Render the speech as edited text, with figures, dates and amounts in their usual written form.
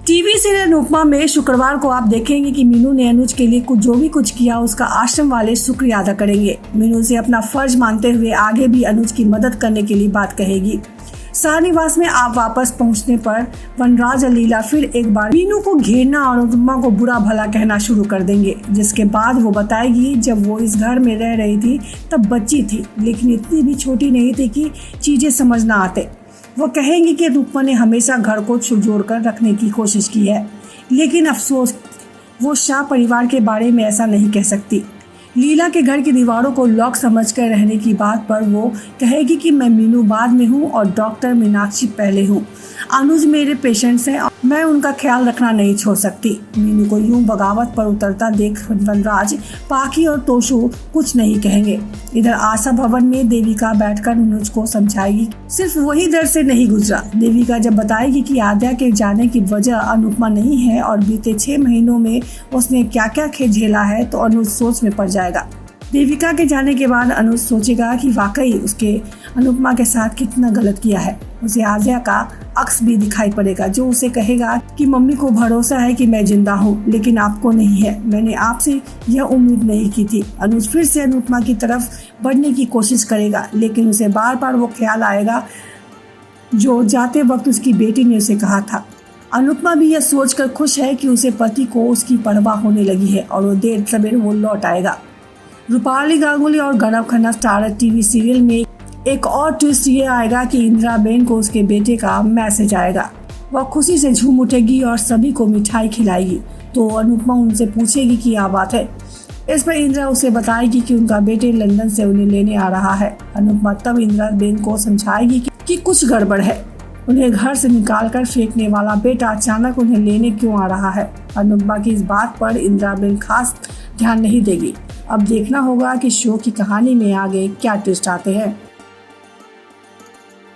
TV serial Anupama में शुक्रवार को आप देखेंगे कि मीनू ने अनुज के लिए जो भी कुछ किया उसका आश्रम वाले शुक्रिया अदा करेंगे। मीनू से अपना फर्ज मानते हुए आगे भी अनुज की मदद करने के लिए बात कहेगी। सहनिवास में आप वापस पहुंचने पर वनराज और लीला फिर एक बार मीनू को घेरना और अनुपमा को बुरा भला कहना शुरू कर देंगे, जिसके बाद वो बताएगी जब वो इस घर में रह रही थी तब बच्ची थी, लेकिन इतनी भी छोटी नहीं थी कि चीजें समझ ना आते। वो कहेंगी कि अनुपमा ने हमेशा घर को झुरझोर कर रखने की कोशिश की है, लेकिन अफसोस वो शाह परिवार के बारे में ऐसा नहीं कह सकती। लीला के घर की दीवारों को लॉक समझकर रहने की बात पर वो कहेगी कि मैं मीनू बाद में हूँ और डॉक्टर मीनाक्षी पहले हूँ। अनुज मेरे पेशेंट्स हैं, मैं उनका ख्याल रखना नहीं छोड़ सकती। मीनू को यूं बगावत पर उतरता देख वनराज, पाखी और तोशु कुछ नहीं कहेंगे। इधर आशा भवन में देविका बैठकर अनुज को समझाएगी। सिर्फ वही दर से नहीं गुजरा। देविका जब बताएगी कि आद्या के जाने की वजह अनुपमा नहीं है और बीते 6 महीनों में उसने क्या क्या खेल झेला है, तो अनुज सोच में पड़ जाएगा। देविका के जाने के बाद अनुज सोचेगा कि वाकई उसके अनुपमा के साथ कितना गलत किया है। उसे आद्या का अक्स भी दिखाई पड़ेगा, जो उसे कहेगा कि मम्मी को भरोसा है कि मैं जिंदा हूँ, लेकिन आपको नहीं है। मैंने आपसे यह उम्मीद नहीं की थी। अनुज फिर से अनुपमा की तरफ बढ़ने की कोशिश करेगा, लेकिन उसे बार बार वो ख्याल आएगा जो जाते वक्त उसकी बेटी ने उसे कहा था। अनुपमा भी यह सोचकर खुश है कि उसे पति को उसकी परवाह होने लगी है और वो देर सवेर वो लौट आएगा। रूपाली गांगुली और Gaurav Khanna starrer TV serial में एक और ट्विस्ट ये आएगा कि इंदिराबेन को उसके बेटे का मैसेज आएगा। वह खुशी से झूम उठेगी और सभी को मिठाई खिलाएगी, तो अनुपमा उनसे पूछेगी कि क्या बात है। इस पर इंदिरा उसे बताएगी कि उनका बेटे लंदन से उन्हें लेने आ रहा है। अनुपमा तब इंदिराबेन को समझाएगी कि कुछ गड़बड़ है। उन्हें घर से निकालकर फेंकने वाला बेटा अचानक उन्हें लेने क्यों आ रहा है। अनुपमा की इस बात पर इंदिराबेन खास ध्यान नहीं देगी। अब देखना होगा कि शो की कहानी में आगे क्या ट्विस्ट आते हैं।